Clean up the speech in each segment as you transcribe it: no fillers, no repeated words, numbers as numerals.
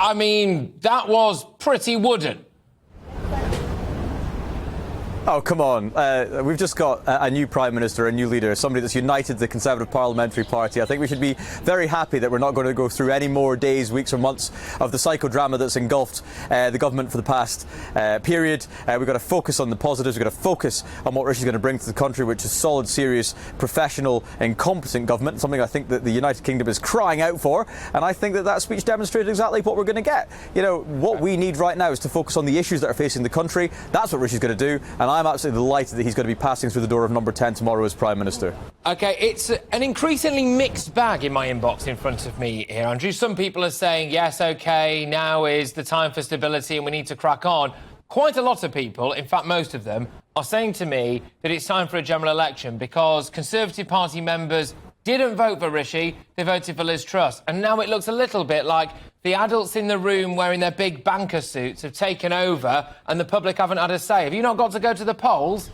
I mean, that was pretty wooden. Oh, come on. We've just got a new Prime Minister, a new leader, somebody that's united the Conservative Parliamentary Party. I think we should be very happy that we're not going to go through any more days, weeks or months of the psychodrama that's engulfed the government for the past period. We've got to focus on the positives. We've got to focus on what Rishi's going to bring to the country, which is solid, serious, professional and competent government, something I think that the United Kingdom is crying out for. And I think that that speech demonstrated exactly what we're going to get. You know, what we need right now is to focus on the issues that are facing the country. That's what Rishi's going to do. And I'm absolutely delighted that he's going to be passing through the door of number 10 tomorrow as Prime Minister. OK, it's an increasingly mixed bag in my inbox in front of me here, Andrew. Some people are saying, yes, OK, now is the time for stability and we need to crack on. Quite a lot of people, in fact, most of them, are saying to me that it's time for a general election because Conservative Party members didn't vote for Rishi, they voted for Liz Truss. And now it looks a little bit like the adults in the room wearing their big banker suits have taken over and the public haven't had a say. Have you not got to go to the polls?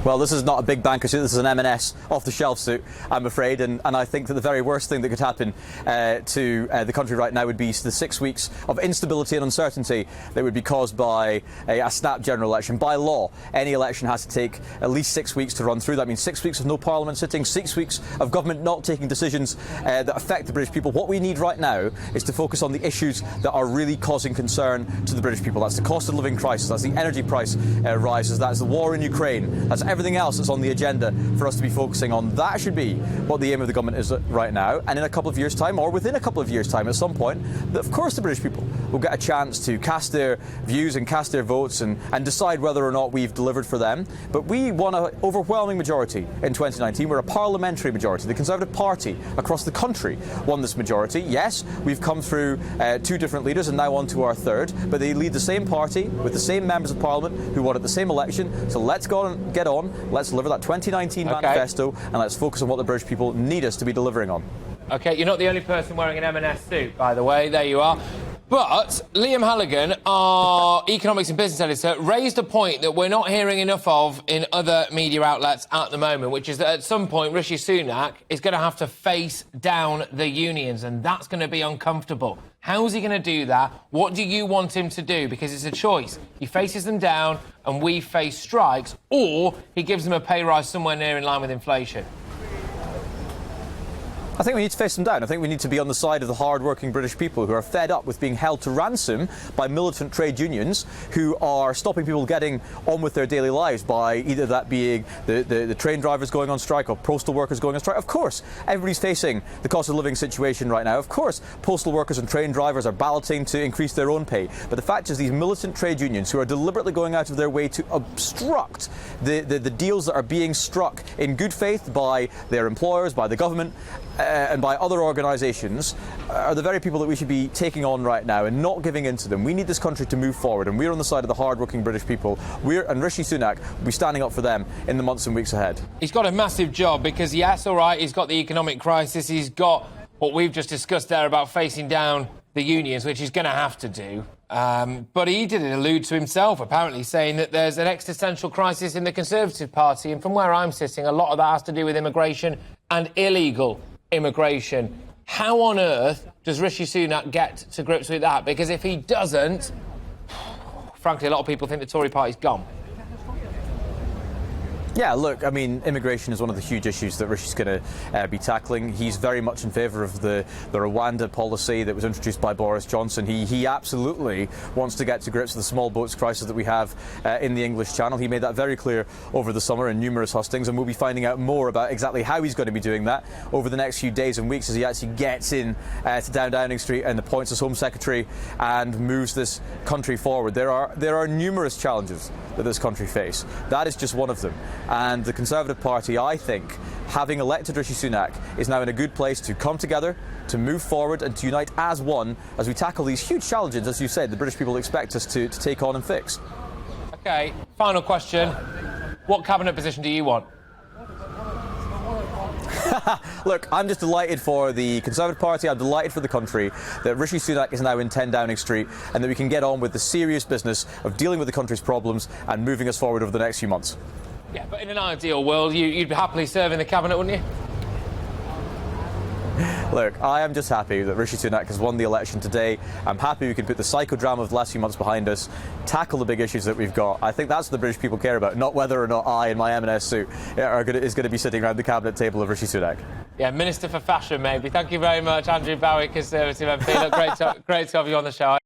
Well, this is not a big banker suit, this is an M&S off-the-shelf suit, I'm afraid, and I think that the very worst thing that could happen to the country right now would be the 6 weeks of instability and uncertainty that would be caused by a snap general election. By law, any election has to take at least 6 weeks to run through. That means 6 weeks of no parliament sitting, 6 weeks of government not taking decisions that affect the British people. What we need right now is to focus on the issues that are really causing concern to the British people. That's the cost of living crisis, that's the energy price rises, that's the war in Ukraine, that's everything else that's on the agenda for us to be focusing on. That should be what the aim of the government is right now. And in a couple of years' time, or within a couple of years' time at some point, of course the British people will get a chance to cast their views and cast their votes and decide whether or not we've delivered for them. But we won an overwhelming majority in 2019. We're a parliamentary majority. The Conservative Party across the country won this majority. Yes, we've come through two different leaders and now on to our third, but they lead the same party with the same members of Parliament who won at the same election. So let's go and get on. Let's deliver that 2019 manifesto and let's focus on what the British people need us to be delivering on. OK, you're not the only person wearing an M&S suit, by the way. There you are. But Liam Halligan, our economics and business editor, raised a point that we're not hearing enough of in other media outlets at the moment, which is that at some point Rishi Sunak is going to have to face down the unions, and that's going to be uncomfortable. How's he going to do that? What do you want him to do? Because it's a choice. He faces them down and we face strikes, or he gives them a pay rise somewhere near in line with inflation. I think we need to face them down. I think we need to be on the side of the hard-working British people who are fed up with being held to ransom by militant trade unions who are stopping people getting on with their daily lives by either that being the train drivers going on strike or postal workers going on strike. Of course, everybody's facing the cost of living situation right now. Of course, postal workers and train drivers are balloting to increase their own pay. But the fact is these militant trade unions who are deliberately going out of their way to obstruct the deals that are being struck in good faith by their employers, by the government, and by other organisations are the very people that we should be taking on right now and not giving in to them. We need this country to move forward, and we're on the side of the hard-working British people. And Rishi Sunak will be standing up for them in the months and weeks ahead. He's got a massive job because, yes, all right, he's got the economic crisis, he's got what we've just discussed there about facing down the unions, which he's going to have to do. But he did allude to himself, apparently, saying that there's an existential crisis in the Conservative Party, and from where I'm sitting, a lot of that has to do with immigration and illegal immigration. How on earth does Rishi Sunak get to grips with that? Because if he doesn't, frankly, a lot of people think the Tory party's gone. Yeah, look, I mean, immigration is one of the huge issues that Rishi's going to be tackling. He's very much in favour of the Rwanda policy that was introduced by Boris Johnson. He absolutely wants to get to grips with the small boats crisis that we have in the English Channel. He made that very clear over the summer in numerous hustings, and we'll be finding out more about exactly how he's going to be doing that over the next few days and weeks as he actually gets in to Downing Street and appoints as Home Secretary and moves this country forward. There are numerous challenges that this country face. That is just one of them. And the Conservative Party, I think, having elected Rishi Sunak, is now in a good place to come together, to move forward and to unite as one as we tackle these huge challenges, as you said, the British people expect us to take on and fix. OK, final question. What cabinet position do you want? Look, I'm just delighted for the Conservative Party, I'm delighted for the country that Rishi Sunak is now in 10 Downing Street and that we can get on with the serious business of dealing with the country's problems and moving us forward over the next few months. Yeah, but in an ideal world, you'd be happily serve in the cabinet, wouldn't you? Look, I am just happy that Rishi Sunak has won the election today. I'm happy we can put the psychodrama of the last few months behind us, tackle the big issues that we've got. I think that's what the British people care about, not whether or not I, in my M&S suit, is going to be sitting around the cabinet table of Rishi Sunak. Yeah, Minister for Fashion, maybe. Thank you very much, Andrew Bowie, Conservative MP. Look, great to have you on the show.